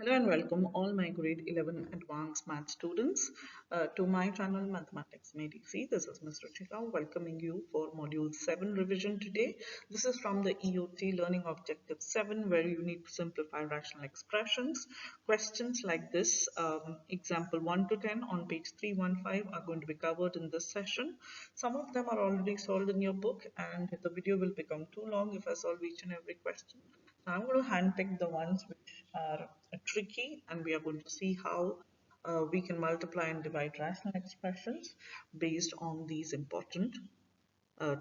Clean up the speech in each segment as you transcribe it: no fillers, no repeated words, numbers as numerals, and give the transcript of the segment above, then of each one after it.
Hello and welcome all my grade 11 advanced math students to my channel Mathematics Made Easy. This is Ms. Ruchika welcoming you for module 7 revision today. This is from the EOT learning objective 7 where you need to simplify rational expressions. Questions like this, example 1 to 10 on page 315 are going to be covered in this session. Some of them are already solved in your book and the video will become too long if I solve each and every question. I'm going to handpick the ones which are tricky, and we are going to see how we can multiply and divide rational expressions based on these important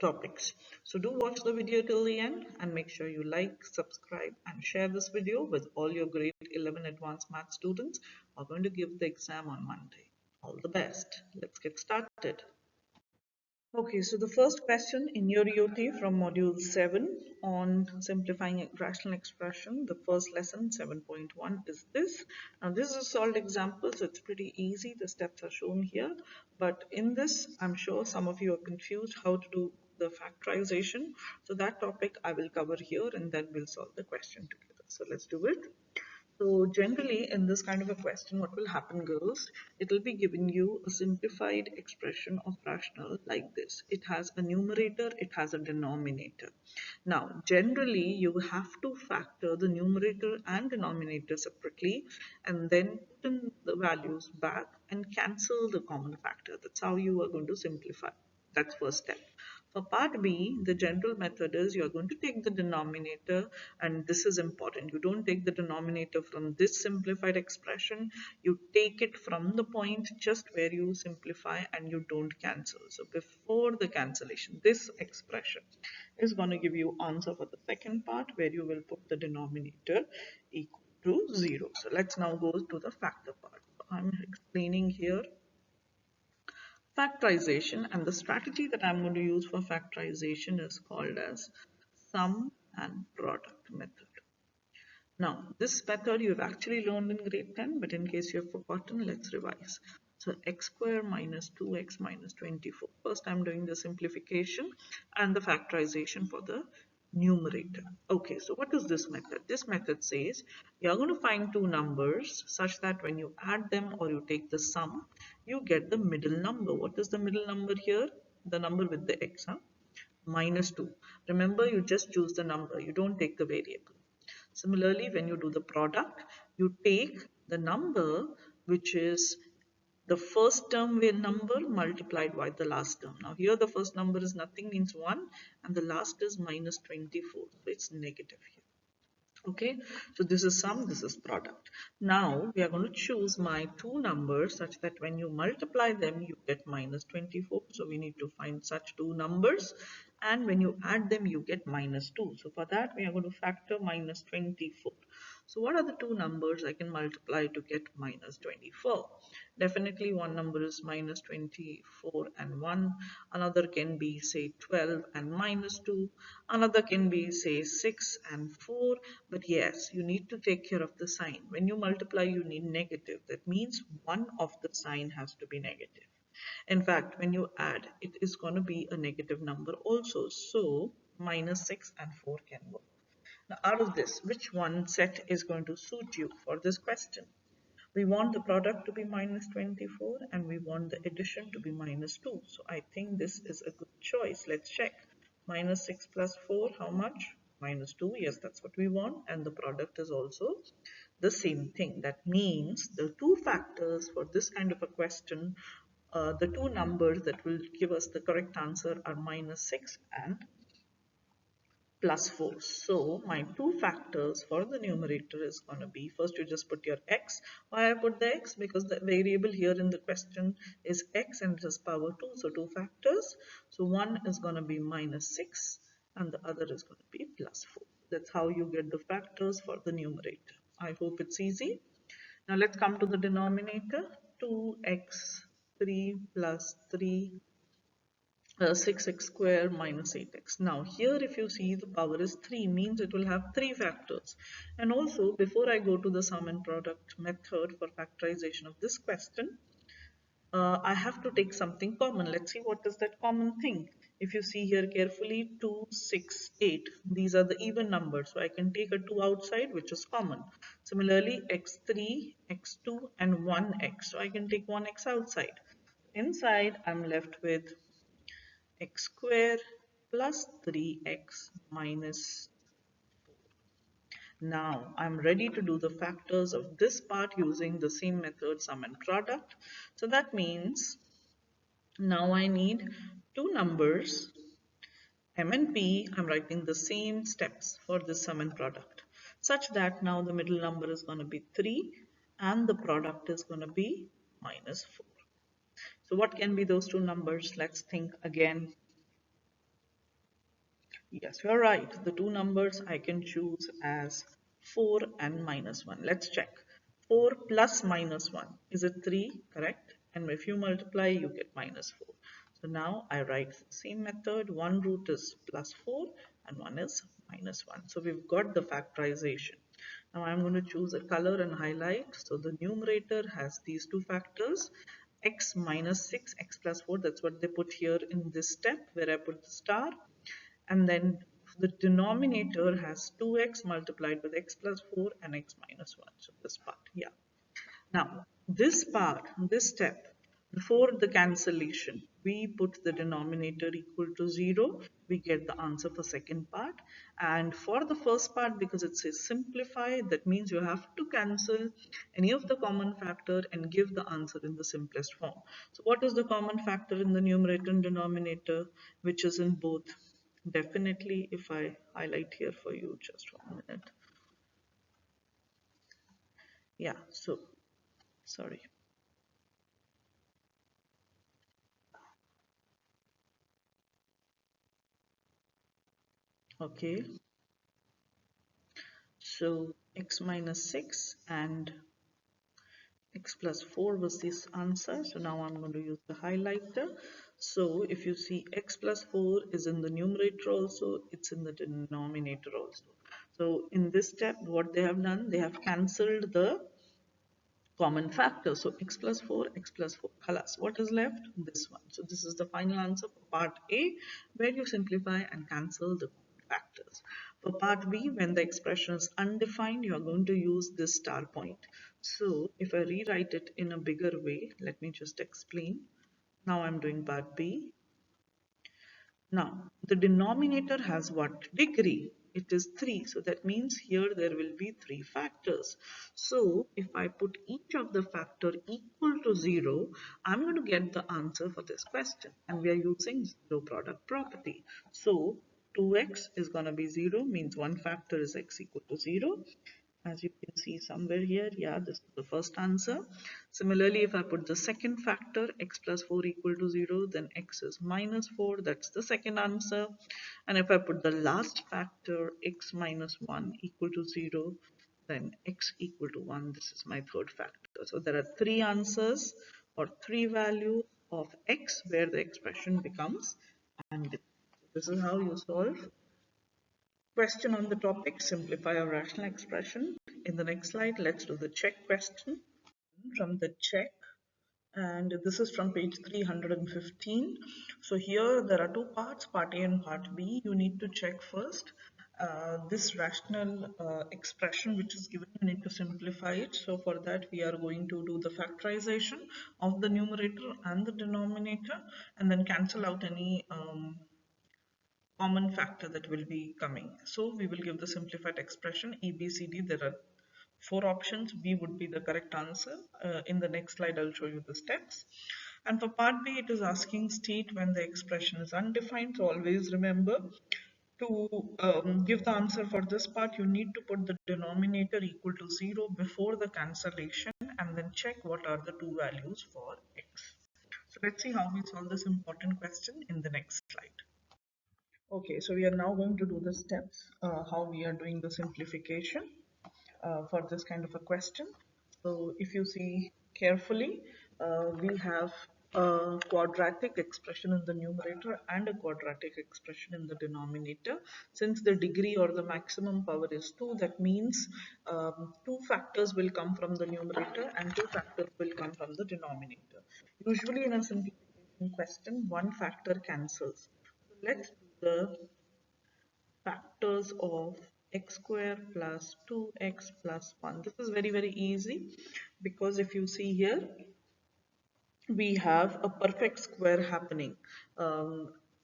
topics. So do watch the video till the end and make sure you like, subscribe and share this video with all your grade 11 advanced math students who are going to give the exam on Monday. All the best. Let's get started. Okay, so the first question in your EOT from module 7 on simplifying a rational expression, the first lesson 7.1 is this. Now this is a solved example, so it's pretty easy. The steps are shown here, but in this, I'm sure some of you are confused how to do the factorization. So that topic I will cover here and then we'll solve the question together. So let's do it. So generally in this kind of a question, what will happen girls, it will be giving you a simplified expression of rational like this. It has a numerator, it has a denominator. Now generally you have to factor the numerator and denominator separately and then put in the values back and cancel the common factor. That's how you are going to simplify. That's first step. For part B, the general method is you're going to take the denominator, and this is important. You don't take the denominator from this simplified expression. You take it from the point just where you simplify and you don't cancel. So before the cancellation, this expression is going to give you answer for the second part where you will put the denominator equal to 0. So let's now go to the factor part. So I'm explaining here factorization, and the strategy that I'm going to use for factorization is called as sum and product method. Now this method you've actually learned in grade 10, but in case you have forgotten, let's revise. So x square minus 2x minus 24. First I'm doing the simplification and the factorization for the numerator. Okay, so what is this method? This method says you're going to find two numbers such that when you add them or you take the sum, you get the middle number. What is the middle number here? The number with the x, minus 2. Remember, you just choose the number, you don't take the variable. Similarly, when you do the product, you take the number which is the first term number multiplied by the last term. Now here the first number is nothing, means 1, and the last is minus 24, so it's negative here. Okay, so this is sum, this is product. Now we are going to choose my two numbers such that when you multiply them you get minus 24. So we need to find such two numbers, and when you add them you get minus 2. So for that we are going to factor minus 24. So what are the two numbers I can multiply to get minus 24? Definitely one number is minus 24 and 1. Another can be say 12 and minus 2. Another can be say 6 and 4. But yes, you need to take care of the sign. When you multiply you need negative. That means one of the sign has to be negative. In fact, when you add, it is going to be a negative number also. So minus 6 and 4 can work. Now out of this, which one set is going to suit you for this question? We want the product to be minus 24 and we want the addition to be minus 2. So I think this is a good choice. Let's check. Minus 6 plus 4, how much? Minus 2. Yes, that's what we want. And the product is also the same thing. That means the two factors for this kind of a question, the two numbers that will give us the correct answer are minus 6 and plus 4. So my two factors for the numerator is going to be, first you just put your x. Why I put the x? Because the variable here in the question is x and it is power 2. So two factors. So one is going to be minus 6 and the other is going to be plus 4. That's how you get the factors for the numerator. I hope it's easy. Now let's come to the denominator. 2x3 plus 3 6x square minus 8x. Now here if you see the power is 3 means it will have 3 factors. And also before I go to the sum and product method for factorization of this question, I have to take something common. Let's see what is that common thing. If you see here carefully, 2, 6, 8, these are the even numbers. So I can take a 2 outside, which is common. Similarly, x3, x2, and 1x. So I can take 1x outside. Inside, I'm left with x square plus 3x minus. Now I'm ready to do the factors of this part using the same method, sum and product. So that means now I need two numbers, m and p. I'm writing the same steps for this sum and product, such that now the middle number is going to be 3 and the product is going to be minus 4. So what can be those two numbers? Let's think again. Yes, you're right. The two numbers I can choose as 4 and minus 1. Let's check. 4 plus minus 1. Is it 3? Correct. And if you multiply, you get minus 4. So now I write the same method. One root is plus 4 and one is minus 1. So we've got the factorization. Now I'm going to choose a color and highlight. So the numerator has these two factors, x minus 6, x plus 4. That's what they put here in this step where I put the star, and then the denominator has 2x multiplied with x plus 4 and x minus 1. So this part, yeah. Now, this part, this step, before the cancellation, we put the denominator equal to 0. We get the answer for second part. And for the first part, because it says simplify, that means you have to cancel any of the common factor and give the answer in the simplest form. So what is the common factor in the numerator and denominator, which is in both? Definitely, if I highlight here for you, just 1 minute. Yeah, so sorry. Okay, so x minus 6 and x plus 4 was this answer. So now I'm going to use the highlighter. So if you see x plus 4 is in the numerator also, it's in the denominator also. So in this step, what they have done, they have cancelled the common factor. So x plus 4, x plus 4. Khalas. What is left? This one. So this is the final answer for part A, where you simplify and cancel the factors. For part B, when the expression is undefined, you are going to use this star point. So if I rewrite it in a bigger way, let me just explain. Now I'm doing part B. Now, the denominator has what degree? It is 3. So that means here there will be 3 factors. So if I put each of the factor equal to 0, I'm going to get the answer for this question. And we are using zero product property. So 2x is going to be 0, means one factor is x equal to 0. As you can see somewhere here, yeah, this is the first answer. Similarly, if I put the second factor, x plus 4 equal to 0, then x is minus 4, that's the second answer. And if I put the last factor, x minus 1 equal to 0, then x equal to 1, this is my third factor. So there are three answers or three values of x where the expression becomes and this is how you solve question on the topic, simplify a rational expression. In the next slide, let's do the check question from the check. And this is from page 315. So here there are two parts, part A and part B. You need to check first this rational expression which is given. You need to simplify it. So for that we are going to do the factorization of the numerator and the denominator and then cancel out any common factor that will be coming. So we will give the simplified expression A, B, C, D. There are four options. B would be the correct answer. In the next slide, I'll show you the steps. And for part B, it is asking state when the expression is undefined. So always remember to give the answer for this part, you need to put the denominator equal to 0 before the cancellation and then check what are the two values for x. So let's see how we solve this important question in the next slide. Okay, so we are now going to do the steps, how we are doing the simplification for this kind of a question. So if you see carefully, we have a quadratic expression in the numerator and a quadratic expression in the denominator. Since the degree or the maximum power is 2, that means two factors will come from the numerator and two factors will come from the denominator. Usually in a simplification question, one factor cancels. let's do the factors of x square plus 2x plus 1. This is very, very easy because if you see here, we have a perfect square happening.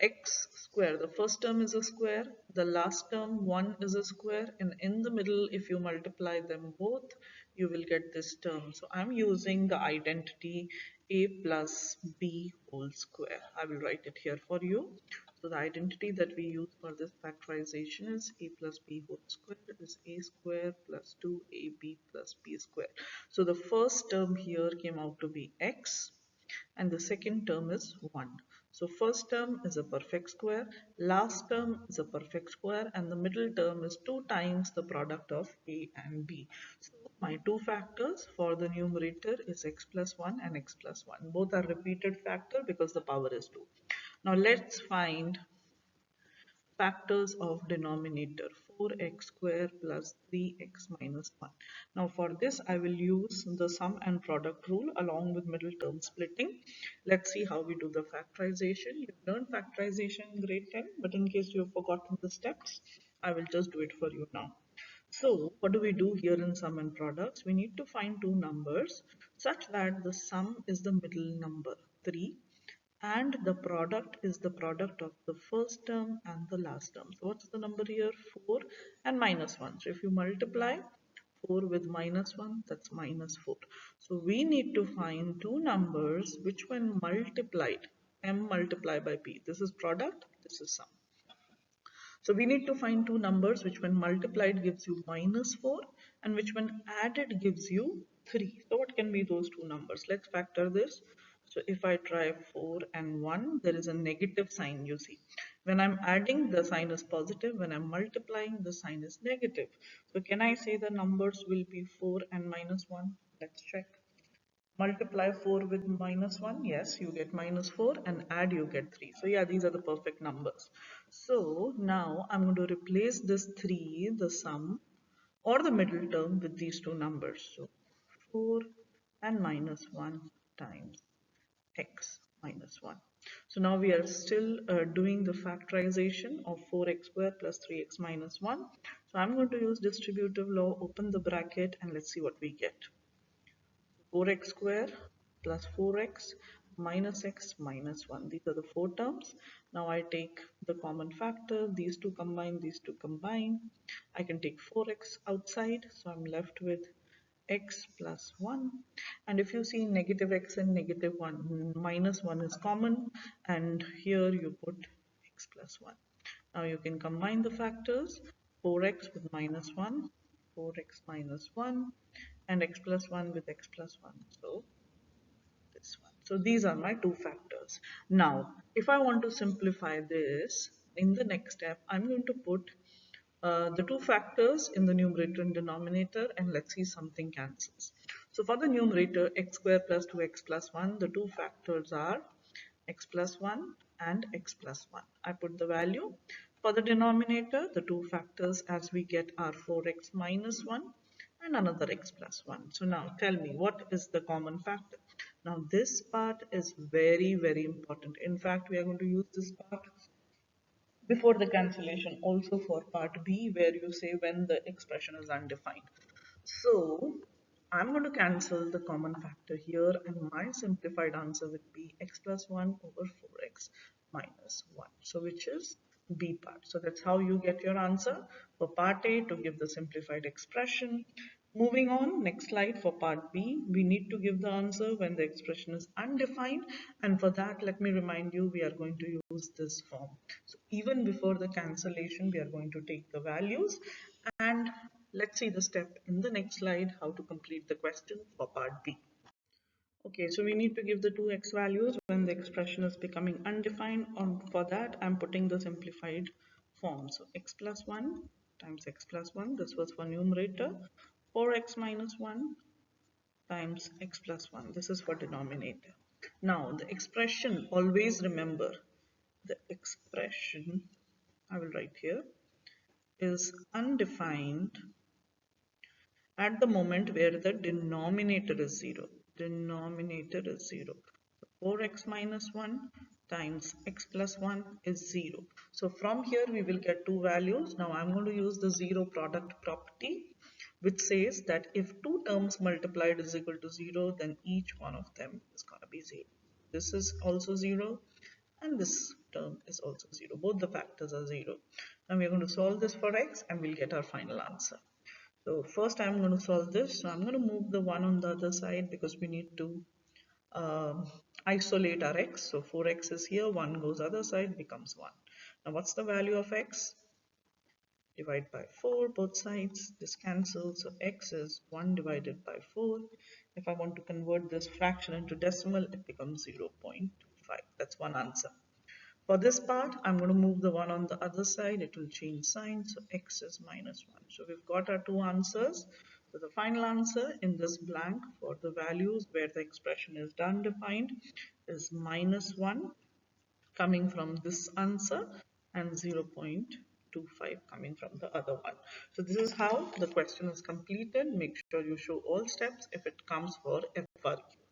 X square, the first term is a square, the last term 1 is a square, and in the middle, if you multiply them both, you will get this term. So I'm using the identity a plus b whole square. I will write it here for you. So the identity that we use for this factorization is a plus b whole square is a square plus 2ab plus b square. So the first term here came out to be x and the second term is 1. So first term is a perfect square, last term is a perfect square, and the middle term is 2 times the product of a and b. So my two factors for the numerator is x plus 1 and x plus 1. Both are repeated factor because the power is 2. Now let's find factors of denominator 4x square plus 3x minus 1. Now for this I will use the sum and product rule along with middle term splitting. Let's see how we do the factorization. You've learned factorization in grade 10, but in case you've forgotten the steps, I will just do it for you now. So what do we do here in sum and products? We need to find two numbers such that the sum is the middle number 3 and the product is the product of the first term and the last term. So what's the number here? 4 and minus 1. So if you multiply 4 with minus 1, that's minus 4. So we need to find two numbers which when multiplied, m multiplied by p. This is product, this is sum. So we need to find two numbers which when multiplied gives you minus 4 and which when added gives you 3. So what can be those two numbers? Let's factor this. So if I try 4 and 1, there is a negative sign you see. When I'm adding, the sign is positive. When I'm multiplying, the sign is negative. So can I say the numbers will be 4 and minus 1? Let's check. Multiply 4 with minus 1, yes, you get minus 4, and add you get 3. So yeah, these are the perfect numbers. So now I'm going to replace this 3, the sum or the middle term, with these two numbers. So 4 and minus 1 times x minus 1. So now we are still doing the factorization of 4x square plus 3x minus 1. So I'm going to use distributive law, open the bracket, and let's see what we get. 4x square plus 4x minus x minus 1. These are the four terms. Now I take the common factor. These two combine, these two combine. I can take 4x outside. So I'm left with x plus 1. And if you see negative x and negative 1, minus 1 is common. And here you put x plus 1. Now you can combine the factors. 4x with minus 1, 4x minus 1, and x plus 1 with x plus 1. So this one. So these are my two factors. Now, if I want to simplify this, in the next step, I'm going to put the two factors in the numerator and denominator, and let's see something cancels. So for the numerator, x square plus 2x plus 1, the two factors are x plus 1 and x plus 1. I put the value. For the denominator, the two factors as we get are 4x minus 1 and another x plus 1. So now tell me, what is the common factor? Now this part is very, very important. In fact, we are going to use this part before the cancellation also for part B, where you say when the expression is undefined. So I'm going to cancel the common factor here, and my simplified answer would be x plus 1 over 4x minus 1. So which is B part. So that's how you get your answer for part A to give the simplified expression. Moving on, next slide for part B, we need to give the answer when the expression is undefined, and for that let me remind you we are going to use this form. So even before the cancellation we are going to take the values, and let's see the step in the next slide how to complete the question for part B. Okay, so we need to give the two x values when the expression is becoming undefined. For that, I'm putting the simplified form. So x plus 1 times x plus 1, this was for numerator, 4x minus 1 times x plus 1, this is for denominator. Now, the expression, always remember, the expression, I will write here, is undefined at the moment where the denominator is 0. Denominator is 0. 4x minus 1 times x plus 1 is 0. So from here we will get two values. Now I'm going to use the zero product property, which says that if two terms multiplied is equal to 0, then each one of them is going to be 0. This is also 0 and this term is also 0. Both the factors are 0. Now we're going to solve this for x and we'll get our final answer. So first I'm going to solve this. So I'm going to move the 1 on the other side because we need to isolate our x. So 4x is here, 1 goes other side, becomes 1. Now what's the value of x? Divide by 4 both sides. This cancels. So x is 1 divided by 4. If I want to convert this fraction into decimal, it becomes 0.25. That's one answer. For this part, I'm going to move the 1 on the other side. It will change sign. So x is minus 1. So we've got our two answers. So the final answer in this blank for the values where the expression is done defined is minus 1 coming from this answer and 0.25 coming from the other one. So this is how the question is completed. Make sure you show all steps if it comes for FRQ.